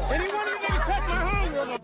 Anyone even touch my homegirl?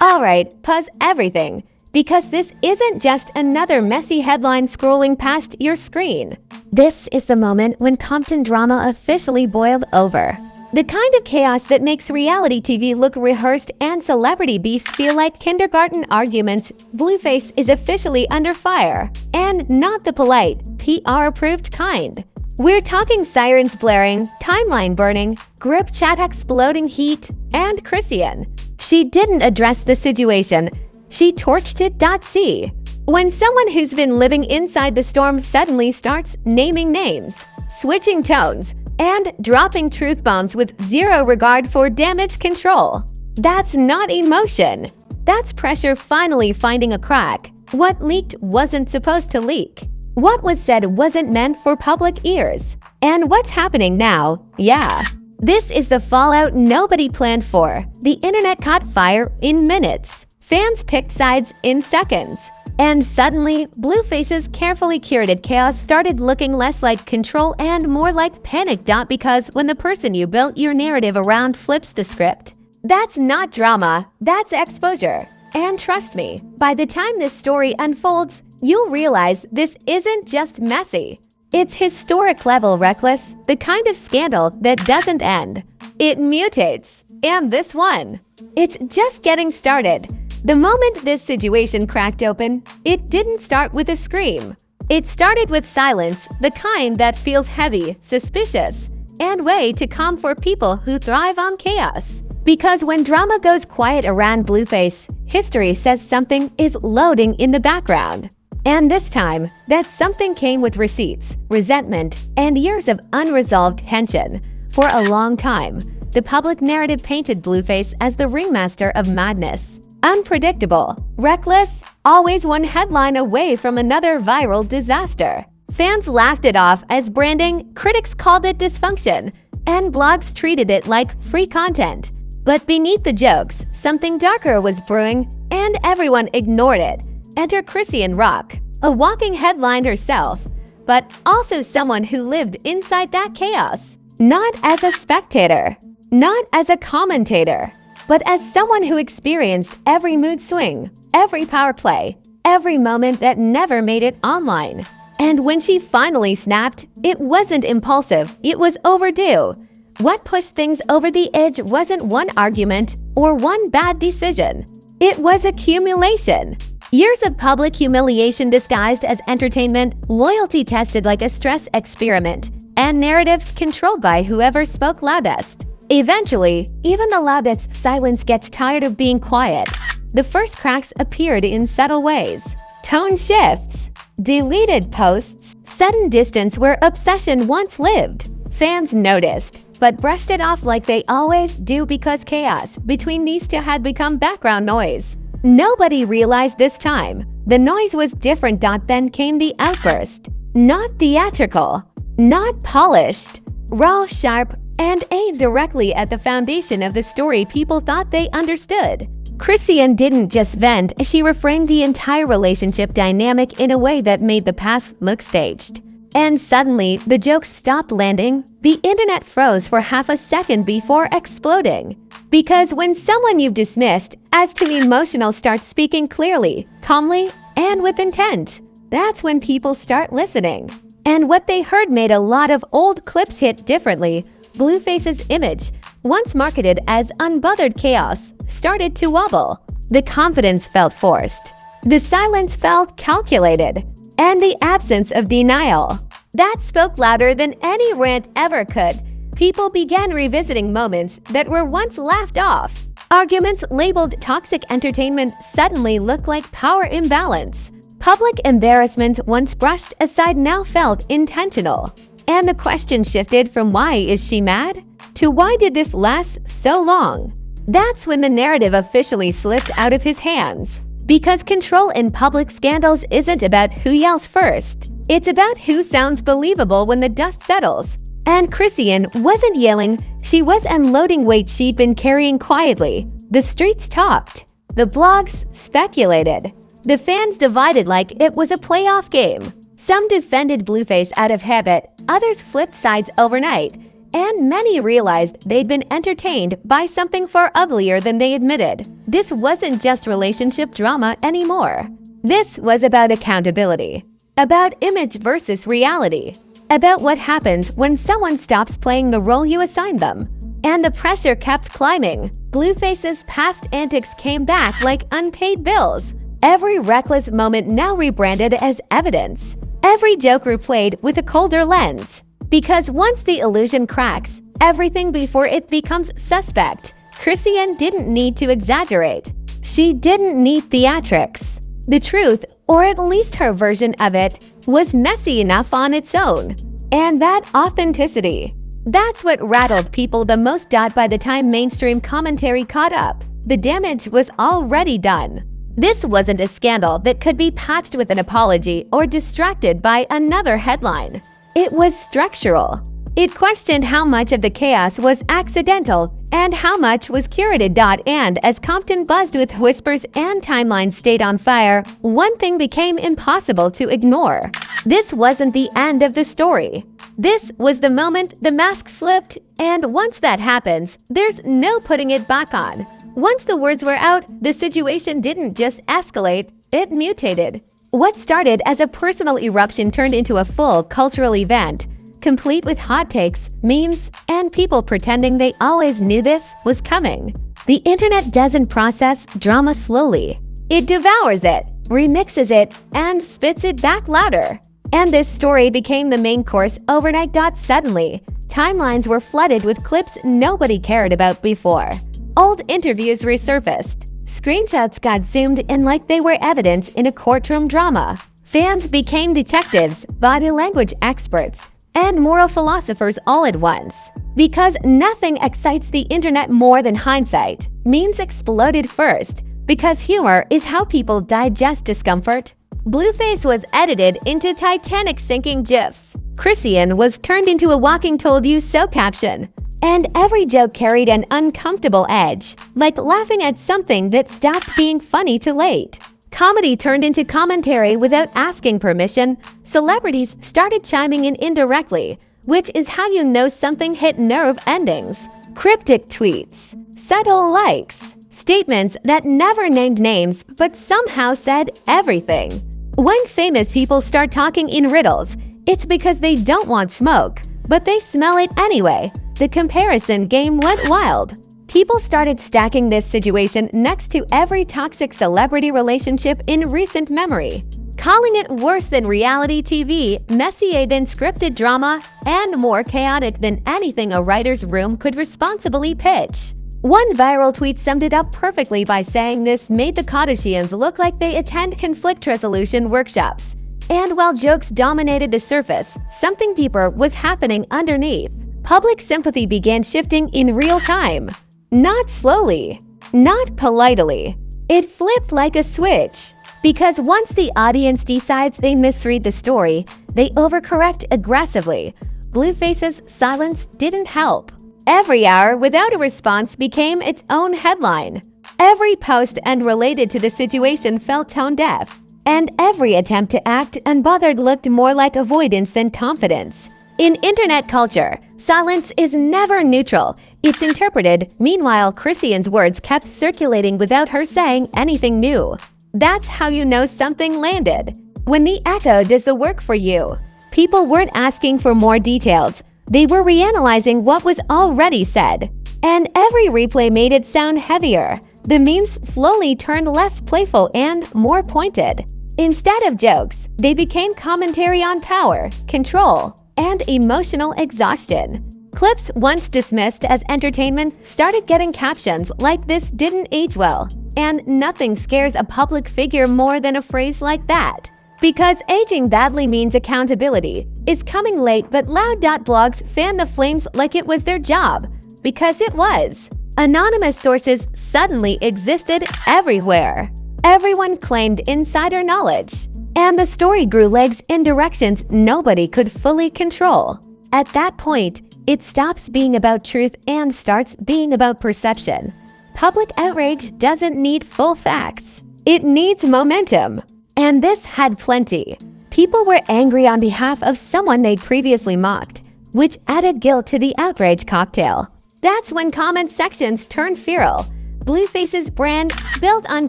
Alright, pause everything, because this isn't just another messy headline scrolling past your screen. This is the moment when Compton drama officially boiled over. The kind of chaos that makes reality TV look rehearsed and celebrity beefs feel like kindergarten arguments. Blueface is officially under fire, and not the polite, PR-approved kind. We're talking sirens blaring, timeline burning, group chat exploding heat, and Chrisean. She didn't address the situation. She torched it. See, when someone who's been living inside the storm suddenly starts naming names, switching tones, and dropping truth bombs with zero regard for damage control. That's not emotion. That's pressure finally finding a crack. What leaked wasn't supposed to leak. What was said wasn't meant for public ears. And what's happening now? Yeah. This is the fallout nobody planned for. The internet caught fire in minutes. Fans picked sides in seconds. And suddenly, Blueface's carefully curated chaos started looking less like control and more like panic. Because when the person you built your narrative around flips the script, that's not drama, that's exposure. And trust me, by the time this story unfolds, you'll realize this isn't just messy. It's historic level reckless, the kind of scandal that doesn't end. It mutates. And this one, it's just getting started. The moment this situation cracked open, it didn't start with a scream. It started with silence, the kind that feels heavy, suspicious, and way too calm for people who thrive on chaos. Because when drama goes quiet around Blueface, history says something is loading in the background. And this time, that something came with receipts, resentment, and years of unresolved tension. For a long time, the public narrative painted Blueface as the ringmaster of madness. Unpredictable, reckless, always one headline away from another viral disaster. Fans laughed it off as branding, critics called it dysfunction, and blogs treated it like free content. But beneath the jokes, something darker was brewing, and everyone ignored it. Enter Chrisean Rock, a walking headline herself, but also someone who lived inside that chaos. Not as a spectator, not as a commentator, but as someone who experienced every mood swing, every power play, every moment that never made it online. And when she finally snapped, it wasn't impulsive, it was overdue. What pushed things over the edge wasn't one argument or one bad decision. It was accumulation. Years of public humiliation disguised as entertainment, loyalty tested like a stress experiment, and narratives controlled by whoever spoke loudest. Eventually, even the loudest silence gets tired of being quiet. The first cracks appeared in subtle ways. Tone shifts, deleted posts, sudden distance where obsession once lived. Fans noticed, but brushed it off like they always do because chaos between these two had become background noise. Nobody realized this time. The noise was different. Then came the outburst. Not theatrical, not polished, raw, sharp, and aimed directly at the foundation of the story people thought they understood. Chrisean didn't just vent, she reframed the entire relationship dynamic in a way that made the past look staged. And suddenly, the jokes stopped landing. The internet froze for half a second before exploding. Because when someone you've dismissed as too emotional starts speaking clearly, calmly, and with intent, that's when people start listening. And what they heard made a lot of old clips hit differently. Blueface's image, once marketed as unbothered chaos, started to wobble. The confidence felt forced. The silence felt calculated. And the absence of denial. That spoke louder than any rant ever could. People began revisiting moments that were once laughed off. Arguments labeled toxic entertainment suddenly looked like power imbalance. Public embarrassments once brushed aside now felt intentional. And the question shifted from why is she mad to why did this last so long? That's when the narrative officially slipped out of his hands. Because control in public scandals isn't about who yells first. It's about who sounds believable when the dust settles. And Chrisean wasn't yelling, she was unloading weight she'd been carrying quietly. The streets talked. The blogs speculated. The fans divided like it was a playoff game. Some defended Blueface out of habit, others flipped sides overnight. and many realized they'd been entertained by something far uglier than they admitted. This wasn't just relationship drama anymore. This was about accountability, about image versus reality, about what happens when someone stops playing the role you assigned them. And the pressure kept climbing. Blueface's past antics came back like unpaid bills. Every reckless moment now rebranded as evidence. Every joke replayed with a colder lens. Because once the illusion cracks, everything before it becomes suspect. Chrisean didn't need to exaggerate. She didn't need theatrics. The truth, or at least her version of it, was messy enough on its own. And that authenticity, that's what rattled people the most. By the time mainstream commentary caught up, the damage was already done. This wasn't a scandal that could be patched with an apology or distracted by another headline. It was structural. It questioned how much of the chaos was accidental and how much was curated. And as Compton buzzed with whispers and timelines stayed on fire, one thing became impossible to ignore. This wasn't the end of the story. This was the moment the mask slipped, and once that happens, there's no putting it back on. Once the words were out, the situation didn't just escalate, it mutated. What started as a personal eruption turned into a full cultural event, complete with hot takes, memes, and people pretending they always knew this was coming. The internet doesn't process drama slowly. It devours it, remixes it, and spits it back louder. And this story became the main course overnight. Suddenly, timelines were flooded with clips nobody cared about before. Old interviews resurfaced. Screenshots got zoomed in like they were evidence in a courtroom drama. Fans became detectives, body language experts, and moral philosophers all at once. Because nothing excites the internet more than hindsight, memes exploded first. Because humor is how people digest discomfort. Blueface was edited into Titanic sinking GIFs. Chrisean was turned into a walking told you so caption. And every joke carried an uncomfortable edge, like laughing at something that stopped being funny too late. Comedy turned into commentary without asking permission. Celebrities started chiming in indirectly, which is how you know something hit nerve endings. Cryptic tweets, subtle likes, statements that never named names but somehow said everything. When famous people start talking in riddles, it's because they don't want smoke, but they smell it anyway. The comparison game went wild. People started stacking this situation next to every toxic celebrity relationship in recent memory, calling it worse than reality TV, messier than scripted drama, and more chaotic than anything a writer's room could responsibly pitch. One viral tweet summed it up perfectly by saying this made the Kardashians look like they attend conflict resolution workshops. And while jokes dominated the surface, something deeper was happening underneath. Public sympathy began shifting in real time. Not slowly, not politely. It flipped like a switch. Because once the audience decides they misread the story, they overcorrect aggressively. Blueface's silence didn't help. Every hour without a response became its own headline. Every post unrelated to the situation felt tone-deaf. And every attempt to act unbothered looked more like avoidance than confidence. In internet culture, silence is never neutral. It's interpreted. Meanwhile, Chrisean's words kept circulating without her saying anything new. That's how you know something landed. When the echo does the work for you. People weren't asking for more details. They were reanalyzing what was already said. And every replay made it sound heavier. The memes slowly turned less playful and more pointed. Instead of jokes, they became commentary on power, control, and emotional exhaustion. Clips once dismissed as entertainment started getting captions like "This didn't age well," and "Nothing scares a public figure more than a phrase like that." Because aging badly means accountability is coming late, but loud. Blogs fanned the flames like it was their job. Because it was. Anonymous sources suddenly existed everywhere. Everyone claimed insider knowledge. And the story grew legs in directions nobody could fully control. At that point, it stops being about truth and starts being about perception. Public outrage doesn't need full facts. It needs momentum. And this had plenty. People were angry on behalf of someone they'd previously mocked. which added guilt to the outrage cocktail. That's when comment sections turned feral. Blueface's brand, built on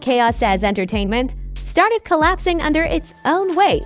chaos as entertainment, started collapsing under its own weight.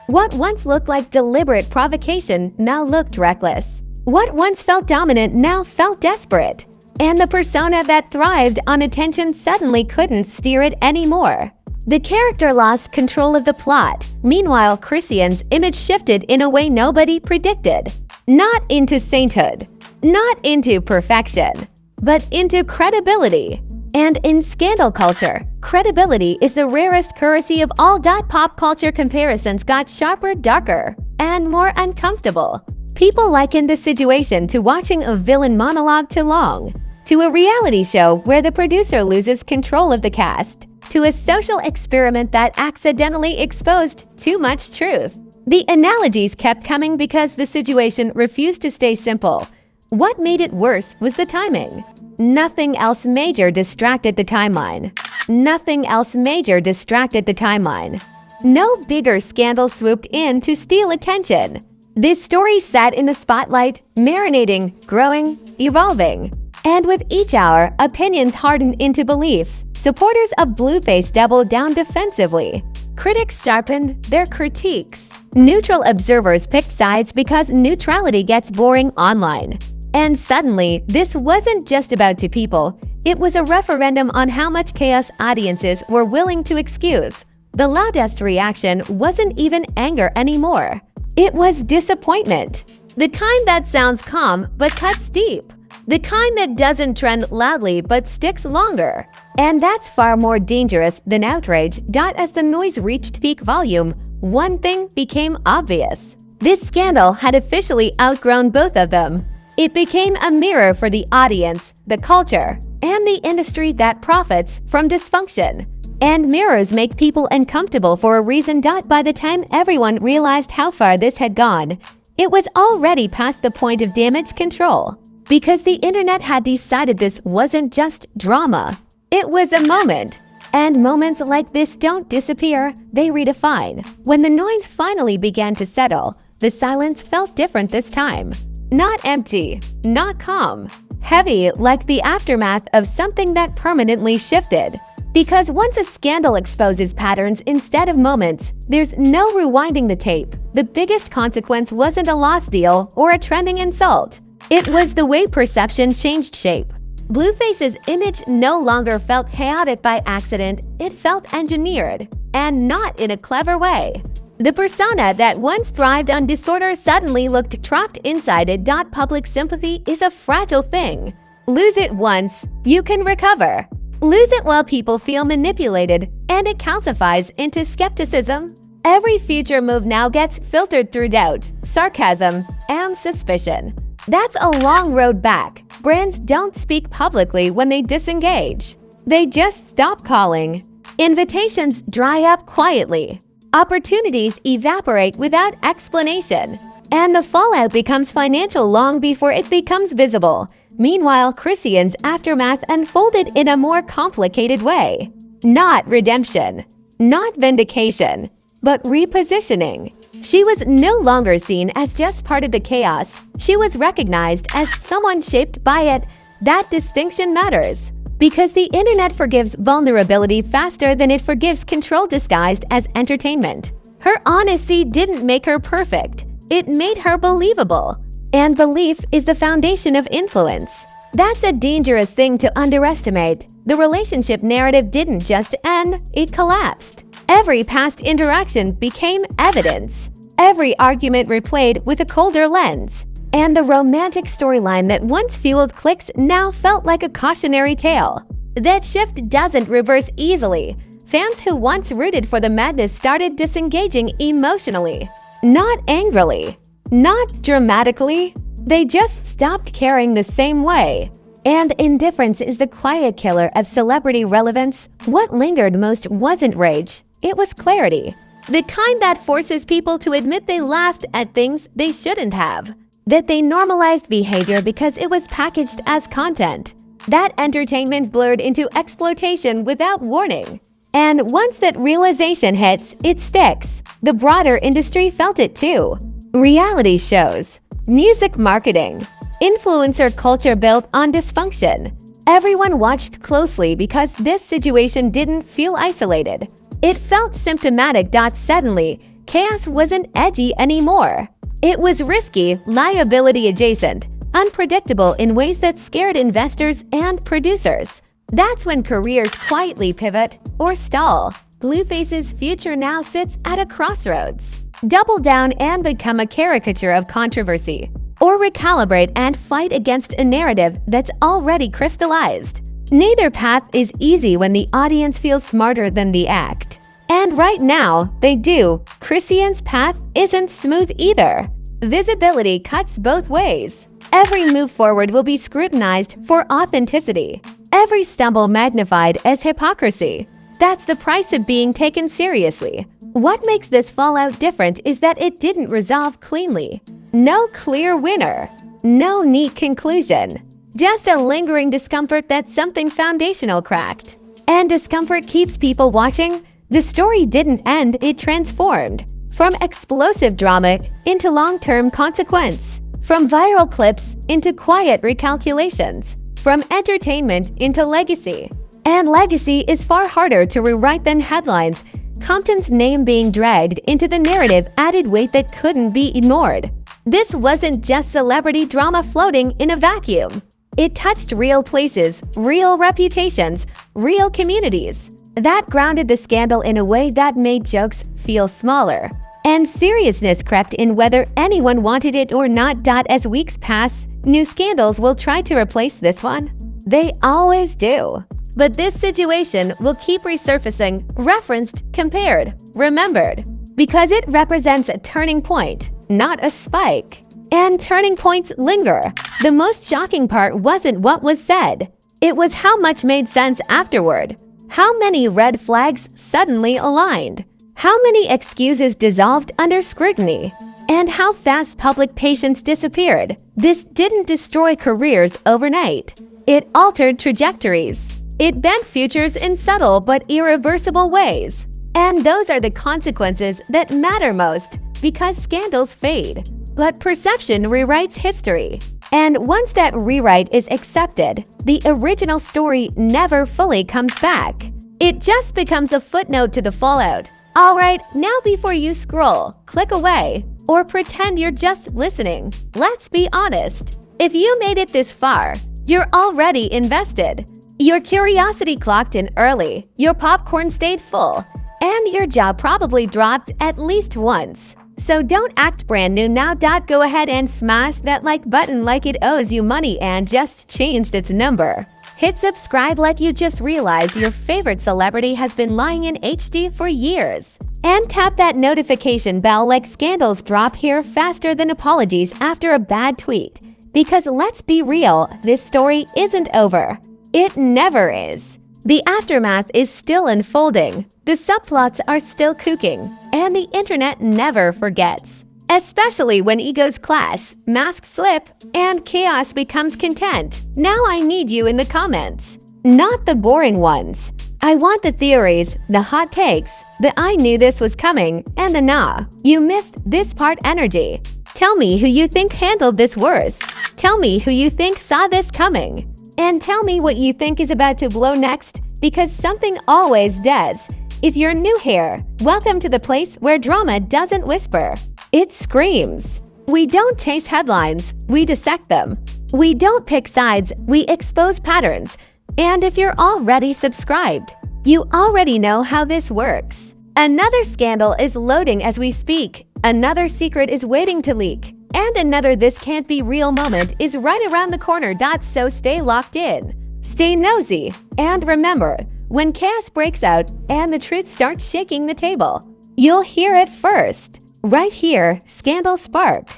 What once looked like deliberate provocation now looked reckless. What once felt dominant now felt desperate. And the persona that thrived on attention suddenly couldn't steer it anymore. The character lost control of the plot. Meanwhile, Chrisean's image shifted in a way nobody predicted. Not into sainthood, not into perfection, but into credibility. And in scandal culture, credibility is the rarest currency of all. Pop culture comparisons got sharper, darker, and more uncomfortable. People likened the situation to watching a villain monologue too long, to a reality show where the producer loses control of the cast, to a social experiment that accidentally exposed too much truth. The analogies kept coming because the situation refused to stay simple. What made it worse was the timing. Nothing else major distracted the timeline. Nothing else major distracted the timeline. No bigger scandal swooped in to steal attention. This story sat in the spotlight, marinating, growing, evolving. And with each hour, opinions hardened into beliefs. Supporters of Blueface doubled down defensively. Critics sharpened their critiques. Neutral observers picked sides because neutrality gets boring online. And suddenly, this wasn't just about two people. It was a referendum on how much chaos audiences were willing to excuse. The loudest reaction wasn't even anger anymore. It was disappointment. The kind that sounds calm but cuts deep. The kind that doesn't trend loudly but sticks longer. And that's far more dangerous than outrage. As the noise reached peak volume, one thing became obvious. This scandal had officially outgrown both of them. It became a mirror for the audience, the culture, and the industry that profits from dysfunction. And mirrors make people uncomfortable for a reason. By the time everyone realized how far this had gone, it was already past the point of damage control. Because the internet had decided this wasn't just drama. It was a moment. And moments like this don't disappear, they redefine. When the noise finally began to settle, the silence felt different this time. Not empty, not calm. Heavy, like the aftermath of something that permanently shifted. Because once a scandal exposes patterns instead of moments, there's no rewinding the tape. The biggest consequence wasn't a lost deal or a trending insult. It was the way perception changed shape. Blueface's image no longer felt chaotic by accident, it felt engineered, and not in a clever way. The persona that once thrived on disorder suddenly looked trapped inside it. Public sympathy is a fragile thing. Lose it once, you can recover. Lose it while people feel manipulated, and it calcifies into skepticism. Every future move now gets filtered through doubt, sarcasm, and suspicion. That's a long road back. Brands don't speak publicly when they disengage. They just stop calling. Invitations dry up quietly. Opportunities evaporate without explanation. And the fallout becomes financial long before it becomes visible. Meanwhile, Chrisean's aftermath unfolded in a more complicated way. Not redemption, not vindication, but repositioning. She was no longer seen as just part of the chaos. She was recognized as someone shaped by it. That distinction matters. Because the internet forgives vulnerability faster than it forgives control disguised as entertainment. Her honesty didn't make her perfect. It made her believable. And belief is the foundation of influence. That's a dangerous thing to underestimate. The relationship narrative didn't just end, it collapsed. Every past interaction became evidence. Every argument replayed with a colder lens. And the romantic storyline that once fueled clicks now felt like a cautionary tale. That shift doesn't reverse easily. Fans who once rooted for the madness started disengaging emotionally. Not angrily. Not dramatically. They just stopped caring the same way. And indifference is the quiet killer of celebrity relevance. What lingered most wasn't rage. It was clarity. The kind that forces people to admit they laughed at things they shouldn't have. That they normalized behavior because it was packaged as content. That entertainment blurred into exploitation without warning. And once that realization hits, it sticks. The broader industry felt it too. Reality shows. Music marketing. Influencer culture built on dysfunction. Everyone watched closely because this situation didn't feel isolated. It felt symptomatic. Suddenly, chaos wasn't edgy anymore. It was risky, liability adjacent, unpredictable in ways that scared investors and producers. That's when careers quietly pivot or stall. Blueface's future now sits at a crossroads. Double down and become a caricature of controversy, or recalibrate and fight against a narrative that's already crystallized. Neither path is easy when the audience feels smarter than the act. And right now, they do. Chrisean's path isn't smooth either. Visibility cuts both ways. Every move forward will be scrutinized for authenticity. Every stumble magnified as hypocrisy. That's the price of being taken seriously. What makes this fallout different is that it didn't resolve cleanly. No clear winner. No neat conclusion. Just a lingering discomfort that something foundational cracked. And discomfort keeps people watching. The story didn't end, it transformed. From explosive drama into long-term consequence. From viral clips into quiet recalculations. From entertainment into legacy. And legacy is far harder to rewrite than headlines. Compton's name being dragged into the narrative added weight that couldn't be ignored. This wasn't just celebrity drama floating in a vacuum. It touched real places, real reputations, real communities. That grounded the scandal in a way that made jokes feel smaller. And seriousness crept in whether anyone wanted it or not. As weeks pass, new scandals will try to replace this one. They always do. But this situation will keep resurfacing, referenced, compared, remembered. Because it represents a turning point, not a spike. And turning points linger. The most shocking part wasn't what was said. It was how much made sense afterward. How many red flags suddenly aligned. How many excuses dissolved under scrutiny. And how fast public patience disappeared. This didn't destroy careers overnight. It altered trajectories. It bent futures in subtle but irreversible ways. And those are the consequences that matter most, because scandals fade. But perception rewrites history. And once that rewrite is accepted, the original story never fully comes back. It just becomes a footnote to the fallout. Alright, now before you scroll, click away, or pretend you're just listening, let's be honest. If you made it this far, you're already invested. Your curiosity clocked in early, your popcorn stayed full, and your jaw probably dropped at least once. So don't act brand new now. Go ahead and smash that like button like it owes you money and just changed its number. Hit subscribe like you just realized your favorite celebrity has been lying in HD for years. And tap that notification bell like scandals drop here faster than apologies after a bad tweet. Because let's be real, this story isn't over. It never is. The aftermath is still unfolding, the subplots are still cooking, and the internet never forgets. Especially when egos clash, masks slip, and chaos becomes content. Now I need you in the comments. Not the boring ones. I want the theories, the hot takes, the I knew this was coming, and the nah, you missed this part energy. Tell me who you think handled this worse. Tell me who you think saw this coming. And tell me what you think is about to blow next, because something always does. If you're new here, welcome to the place where drama doesn't whisper. It screams. We don't chase headlines, we dissect them. We don't pick sides, we expose patterns. And if you're already subscribed, you already know how this works. Another scandal is loading as we speak. Another secret is waiting to leak. And another this can't be real moment is right around the corner. So stay locked in, stay nosy, and remember, when chaos breaks out and the truth starts shaking the table, you'll hear it first. Right here, Scandal Spark.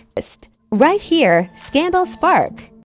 Right here, Scandal Spark.